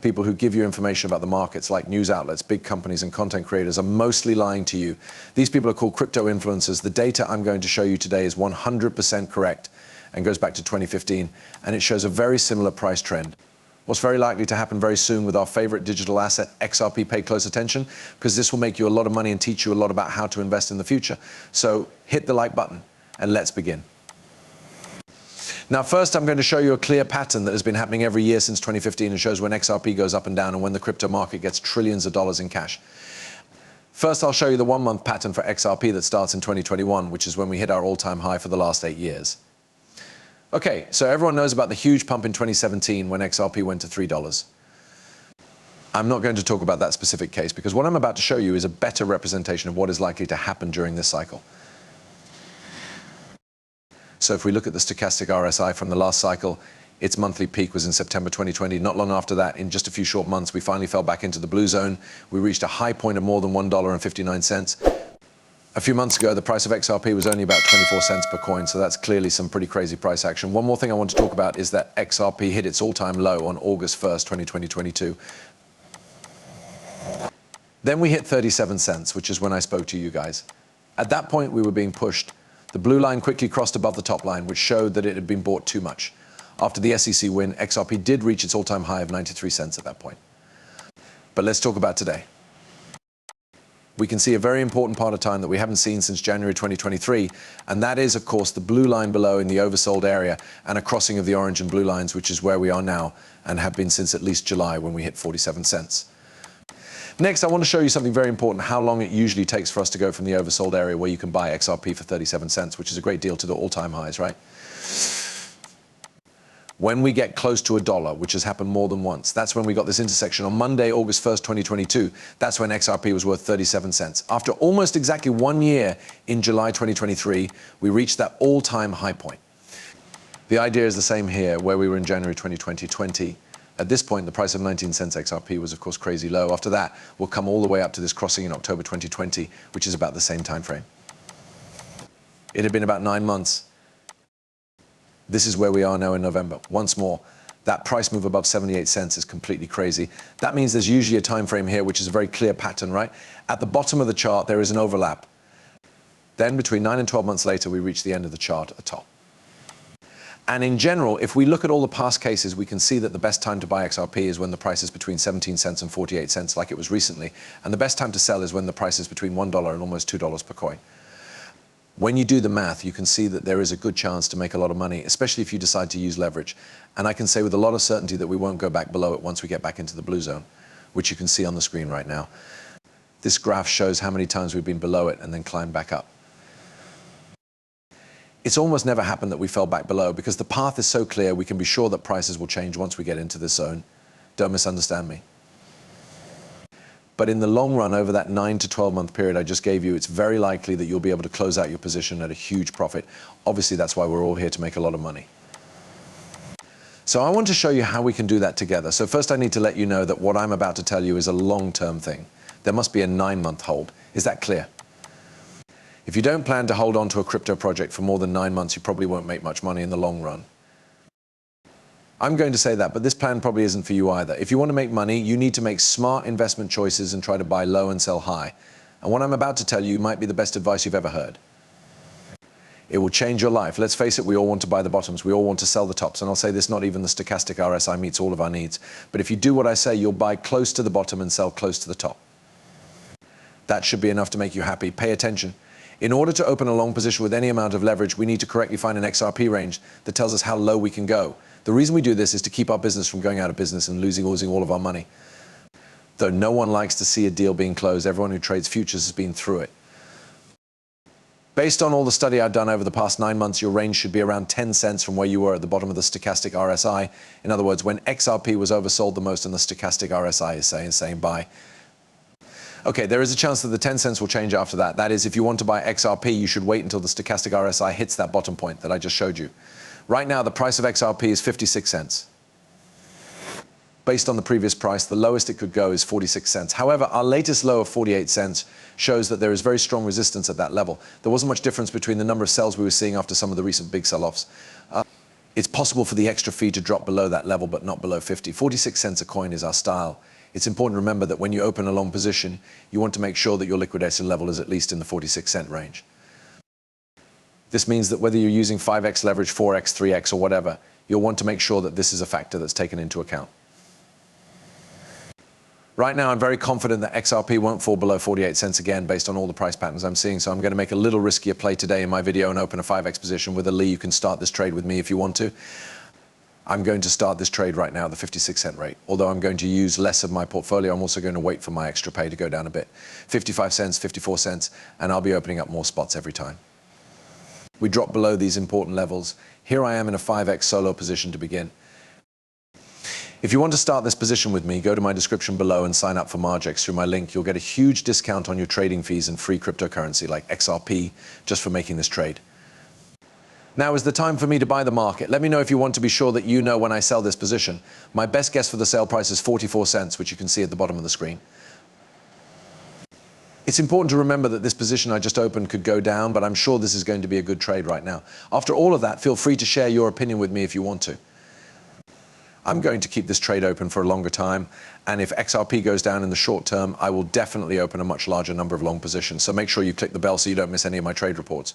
People who give you information about the markets, like news outlets, big companies and content creators, are mostly lying to you. These people are called crypto influencers. The data I'm going to show you today is 100% correct and goes back to 2015, and it shows a very similar price trend. What's very likely to happen very soon with our favorite digital asset, XRP, pay close attention, because this will make you a lot of money and teach you a lot about how to invest in the future. So hit the like button and let's begin. Now, first, I'm going to show you a clear pattern that has been happening every year since 2015 and shows when XRP goes up and down and when the crypto market gets trillions of dollars in cash. First, I'll show you the 1 month pattern for XRP that starts in 2021, which is when we hit our all-time high for the last 8 years. Okay, so everyone knows about the huge pump in 2017 when XRP went to $3. I'm not going to talk about that specific case because what I'm about to show you is a better representation of what is likely to happen during this cycle. So if we look at the stochastic RSI from the last cycle, its monthly peak was in September 2020. Not long after that, in just a few short months, we finally fell back into the blue zone. We reached a high point of more than $1.59. A few months ago, the price of XRP was only about 24 cents per coin, so that's clearly some pretty crazy price action. One more thing I want to talk about is that XRP hit its all-time low on August 1st, 2022. Then we hit 37 cents, which is when I spoke to you guys. At that point, we were being pushed. The blue line quickly crossed above the top line, which showed that it had been bought too much. After the SEC win, XRP did reach its all-time high of 93 cents at that point. But let's talk about today. We can see a very important part of time that we haven't seen since January 2023, and that is, of course, the blue line below in the oversold area and a crossing of the orange and blue lines, which is where we are now and have been since at least July when we hit 47 cents. Next, I want to show you something very important, how long it usually takes for us to go from the oversold area where you can buy XRP for 37 cents, which is a great deal, to the all-time highs, right? When we get close to $1, which has happened more than once, that's when we got this intersection. On Monday, August 1st, 2022, that's when XRP was worth 37 cents. After almost exactly 1 year, in July 2023, we reached that all-time high point. The idea is the same here, where we were in January 2020. At this point, the price of 19 cents XRP was, of course, crazy low. After that, we'll come all the way up to this crossing in October 2020, which is about the same time frame. It had been about 9 months. This is where we are now in November. Once more, that price move above 78 cents is completely crazy. That means there's usually a time frame here, which is a very clear pattern, right? At the bottom of the chart, there is an overlap. Then between 9 and 12 months later, we reach the end of the chart at the top. And in general, if we look at all the past cases, we can see that the best time to buy XRP is when the price is between 17 cents and 48 cents, like it was recently. And the best time to sell is when the price is between $1 and almost $2 per coin. When you do the math, you can see that there is a good chance to make a lot of money, especially if you decide to use leverage. And I can say with a lot of certainty that we won't go back below it once we get back into the blue zone, which you can see on the screen right now. This graph shows how many times we've been below it and then climbed back up. It's almost never happened that we fell back below because the path is so clear we can be sure that prices will change once we get into this zone. Don't misunderstand me. But in the long run, over that 9 to 12 month period I just gave you, it's very likely that you'll be able to close out your position at a huge profit. Obviously, that's why we're all here to make a lot of money. So I want to show you how we can do that together. So first I need to let you know that what I'm about to tell you is a long-term thing. There must be a 9-month hold. Is that clear? If you don't plan to hold on to a crypto project for more than 9 months, you probably won't make much money in the long run. I'm going to say that, but this plan probably isn't for you either. If you want to make money, you need to make smart investment choices and try to buy low and sell high. And what I'm about to tell you might be the best advice you've ever heard. It will change your life. Let's face it, we all want to buy the bottoms. We all want to sell the tops. And I'll say this, not even the stochastic RSI meets all of our needs. But if you do what I say, you'll buy close to the bottom and sell close to the top. That should be enough to make you happy. Pay attention. In order to open a long position with any amount of leverage, we need to correctly find an XRP range that tells us how low we can go. The reason we do this is to keep our business from going out of business and losing all of our money. Though no one likes to see a deal being closed, everyone who trades futures has been through it. Based on all the study I've done over the past 9 months, your range should be around 10 cents from where you were at the bottom of the stochastic RSI. In other words, when XRP was oversold the most and the stochastic RSI is saying buy. Okay, there is a chance that the 10 cents will change after that. That is, if you want to buy XRP, you should wait until the stochastic RSI hits that bottom point that I just showed you. Right now, the price of XRP is 56 cents. Based on the previous price, the lowest it could go is 46 cents. However, our latest low of 48 cents shows that there is very strong resistance at that level. There wasn't much difference between the number of sells we were seeing after some of the recent big sell-offs. It's possible for the extra fee to drop below that level, but not below 50. 46 cents a coin is our style. It's important to remember that when you open a long position, you want to make sure that your liquidation level is at least in the 46-cent range. This means that whether you're using 5x leverage, 4x, 3x, or whatever, you'll want to make sure that this is a factor that's taken into account. Right now, I'm very confident that XRP won't fall below 48 cents again based on all the price patterns I'm seeing, so I'm going to make a little riskier play today in my video and open a 5x position with a Lee. You can start this trade with me if you want to. I'm going to start this trade right now at the 56-cent rate. Although I'm going to use less of my portfolio, I'm also going to wait for my extra pay to go down a bit. 55 cents, 54 cents, and I'll be opening up more spots every time. We drop below these important levels. Here I am in a 5x solo position to begin. If you want to start this position with me, go to my description below and sign up for Margex through my link. You'll get a huge discount on your trading fees and free cryptocurrency like XRP just for making this trade. Now is the time for me to buy the market. Let me know if you want to be sure that you know when I sell this position. My best guess for the sale price is 44 cents, which you can see at the bottom of the screen. It's important to remember that this position I just opened could go down, but I'm sure this is going to be a good trade right now. After all of that, feel free to share your opinion with me if you want to. I'm going to keep this trade open for a longer time, and if XRP goes down in the short term, I will definitely open a much larger number of long positions. So make sure you click the bell so you don't miss any of my trade reports.